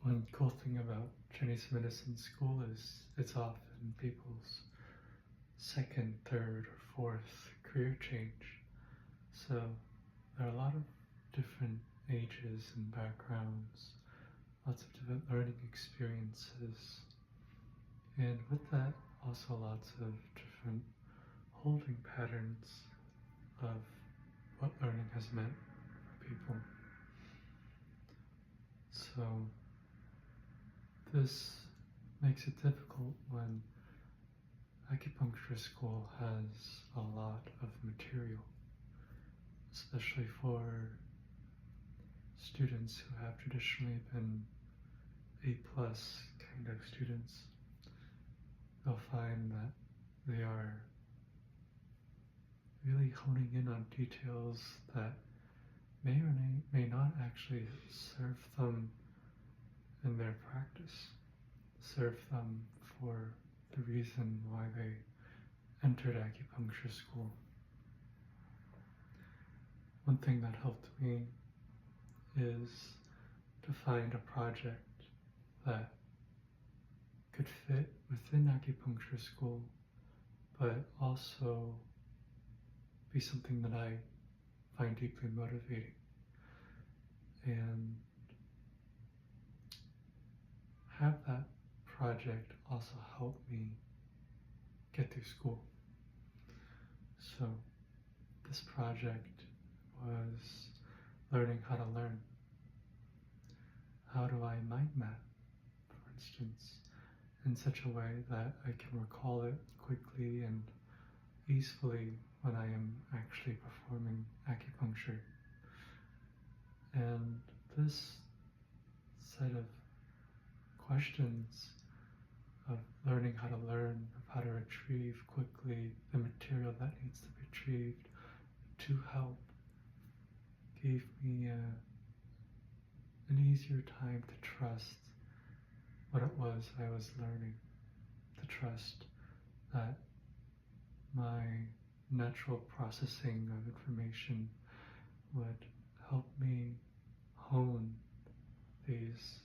One cool thing about Chinese medicine school is it's often people's second, third, or fourth career change. So there are a lot of different ages and backgrounds, lots of different learning experiences, and with that, also lots of different holding patterns of what learning has meant for people. So this makes it difficult when acupuncture school has a lot of material, especially for students who have traditionally been A+ kind of students. They'll find that they are really honing in on details that may or may not actually serve them in their practice, serve them for the reason why they entered acupuncture school. One thing that helped me is to find a project that could fit within acupuncture school, but also be something that I find deeply motivating. And have that project also help me get through school. So this project was learning how to learn. How do I mind map, for instance, in such a way that I can recall it quickly and easily when I am actually performing acupuncture. And this set of questions of learning how to learn, of how to retrieve quickly the material that needs to be retrieved to help, gave me an easier time to trust what it was I was learning, to trust that my natural processing of information would help me hone these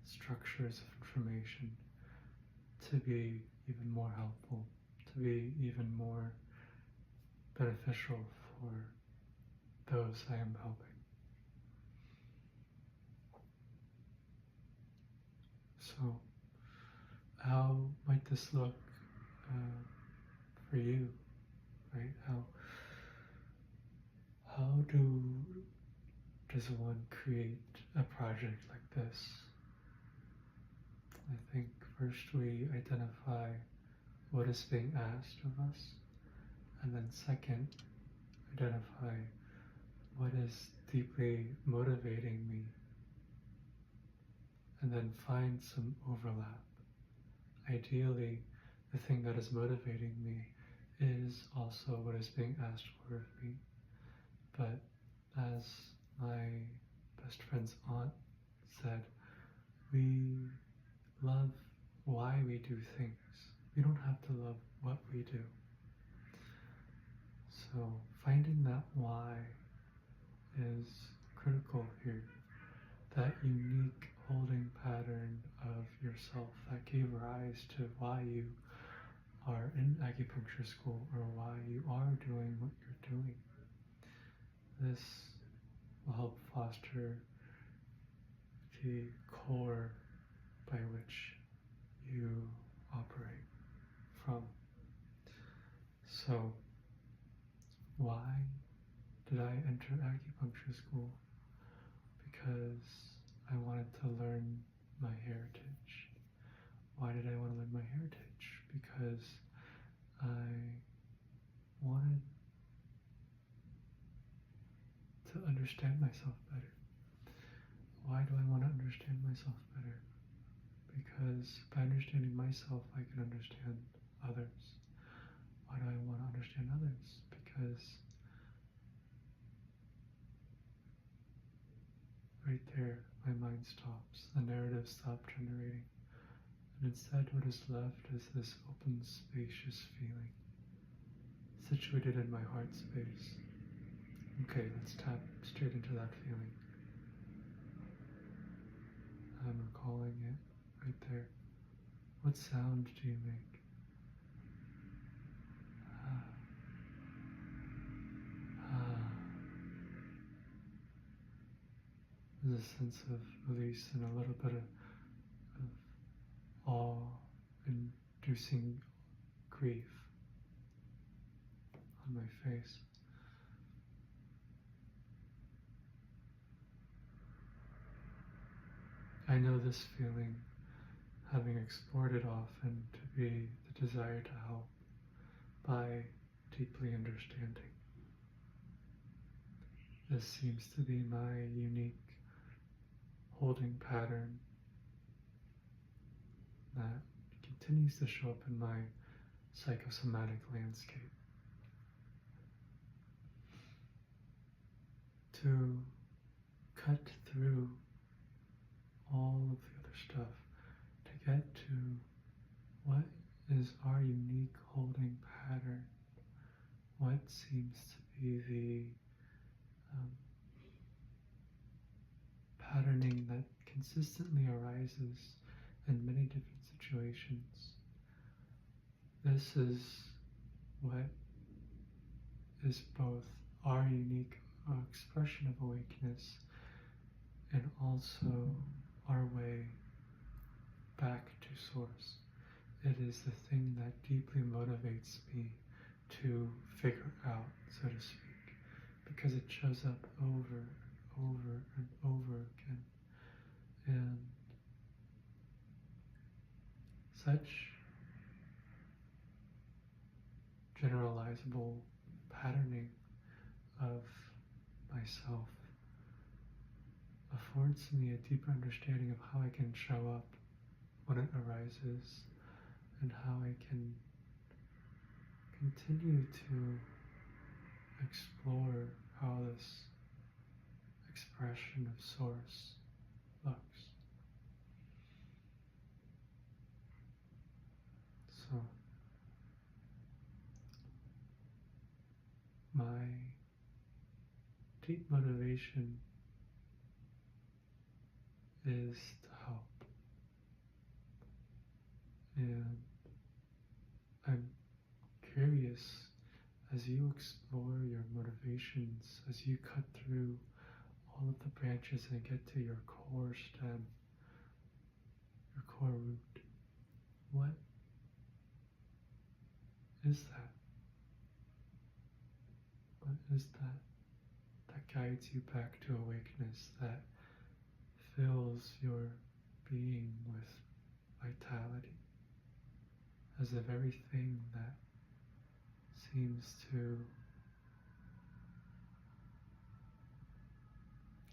structures of information to be even more helpful, to be even more beneficial for those I am helping. So, how might this look for you, right? How does one create a project like this? I think first we identify what is being asked of us, and then second, identify what is deeply motivating me, and then find some overlap. Ideally, the thing that is motivating me is also what is being asked for of me. But as my best friend's aunt said, we love why we do things. We don't have to love what we do. So finding that why is critical here. That unique holding pattern of yourself that gave rise to why you are in acupuncture school or why you are doing what you're doing. This will help foster the core by which you operate from. So, why did I enter acupuncture school? Because I wanted to learn my heritage. Why did I want to learn my heritage? Because I wanted to understand myself better. Why do I want to understand myself better? Because by understanding myself, I can understand others. Why do I want to understand others? Because right there, my mind stops. The narrative stopped generating. And instead, what is left is this open, spacious feeling, situated in my heart space. Okay, let's tap straight into that feeling. time recalling it right there. What sound do you make? Ah, ah. There's a sense of release and a little bit of awe-inducing grief on my face. I know this feeling, having explored it often, to be the desire to help by deeply understanding. This seems to be my unique holding pattern that continues to show up in my psychosomatic landscape. To cut through all of the other stuff, to get to what is our unique holding pattern, what seems to be the patterning that consistently arises in many different situations. This is what is both our unique expression of awakeness and also our way back to source. It is the thing that deeply motivates me to figure out, so to speak, because it shows up over and over and over again. And such generalizable patterning of myself affords me a deeper understanding of how I can show up when it arises and how I can continue to explore how this expression of source looks. So, my deep motivation is to help. And I'm curious, as you explore your motivations, as you cut through all of the branches and get to your core stem, your core root, what is that? What is that guides you back to awakeness, that fills your being with vitality, as the very thing that seems to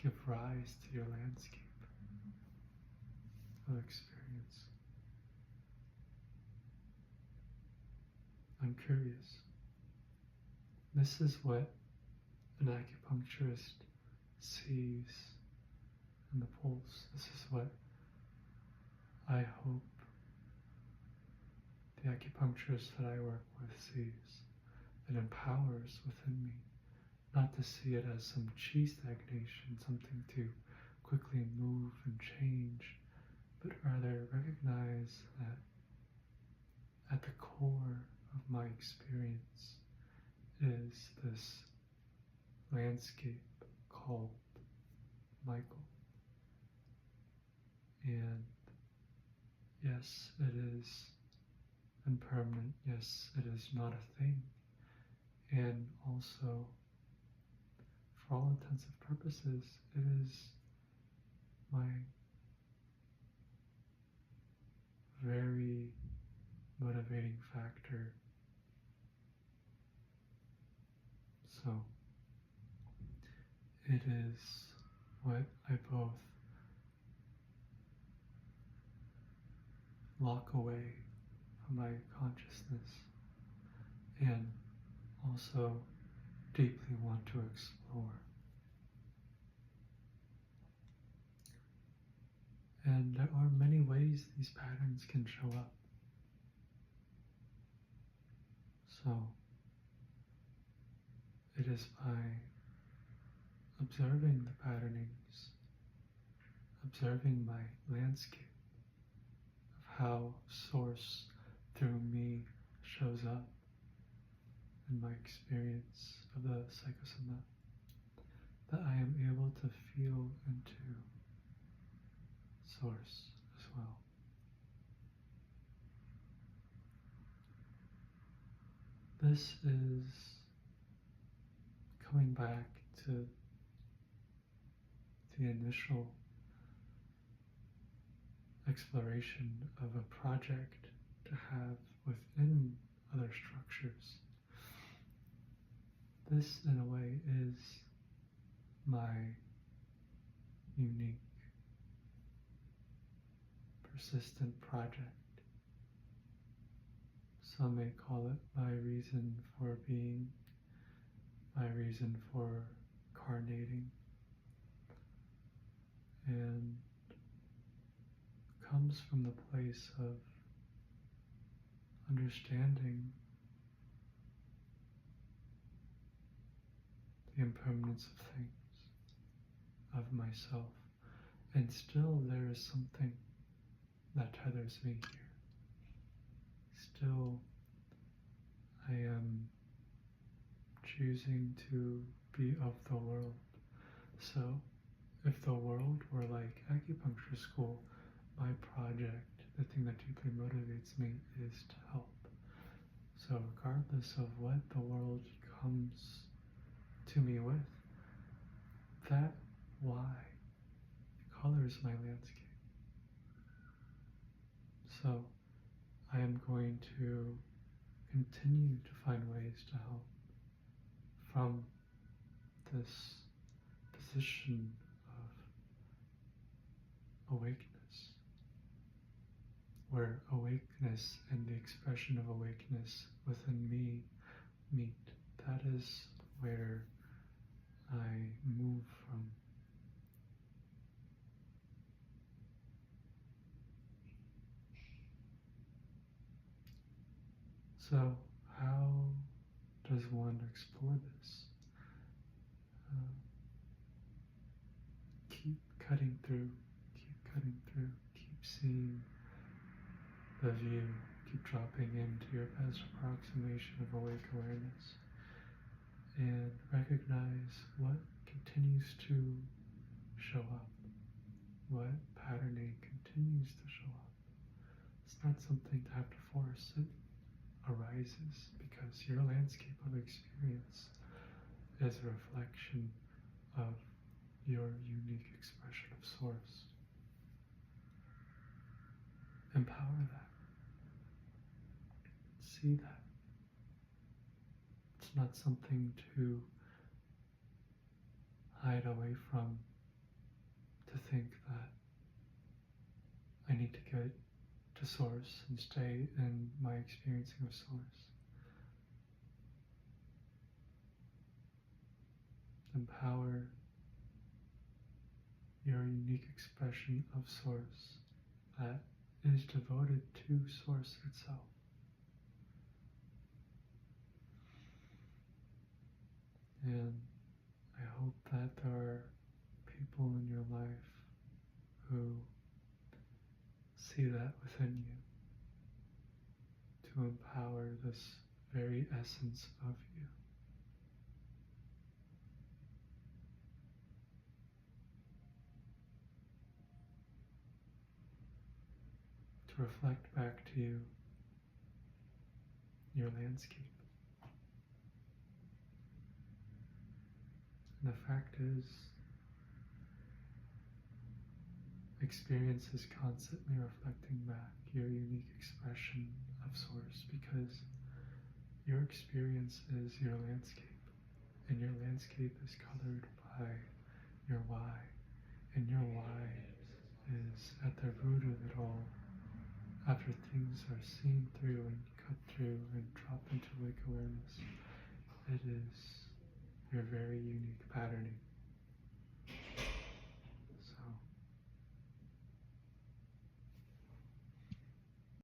give rise to your landscape of experience? I'm curious. This is what an acupuncturist sees in the pulse. This is what I hope the acupuncturist that I work with sees. It empowers within me, not to see it as some chi stagnation, something to quickly move and change, but rather recognize that at the core of my experience is this landscape called Michael. And yes, it is impermanent. Yes, it is not a thing. And also, for all intents and purposes, it is my very motivating factor. So, it is what I both lock away from my consciousness and also deeply want to explore. And there are many ways these patterns can show up. So, it is by observing the patternings, observing my landscape, of how Source through me shows up in my experience of the Psychosoma, that I am able to feel into Source as well. This is coming back to the initial exploration of a project to have within other structures. This, in a way, is my unique, persistent project. Some may call it my reason for being, my reason for carnating, and comes from the place of understanding the impermanence of things, of myself, and still there is something that tethers me here. Still, I am choosing to be of the world. So, if the world were like acupuncture school, my project, the thing that deeply motivates me, is to help. So regardless of what the world comes to me with, that why colors my landscape. So I am going to continue to find ways to help from this position of awakeness, where awakeness and the expression of awakeness within me meet. That is where I move from. So how does one explore this? Keep cutting through, keep seeing the view, keep dropping into your best approximation of awake awareness, and recognize what continues to show up, what patterning continues to show up. It's not something to have to force, it arises because your landscape of experience is a reflection of your unique expression of Source. Empower that. See that. It's not something to hide away from, to think that I need to get to Source and stay in my experiencing of Source. Empower your unique expression of Source that is devoted to Source itself. And I hope that there are people in your life who see that within you, to empower this very essence of you. To reflect back to you your landscape. And the fact is, experience is constantly reflecting back your unique expression of Source, because your experience is your landscape, and your landscape is colored by your why, and your why is at the root of it all. After things are seen through and cut through and drop into awake awareness, it is your very unique patterning.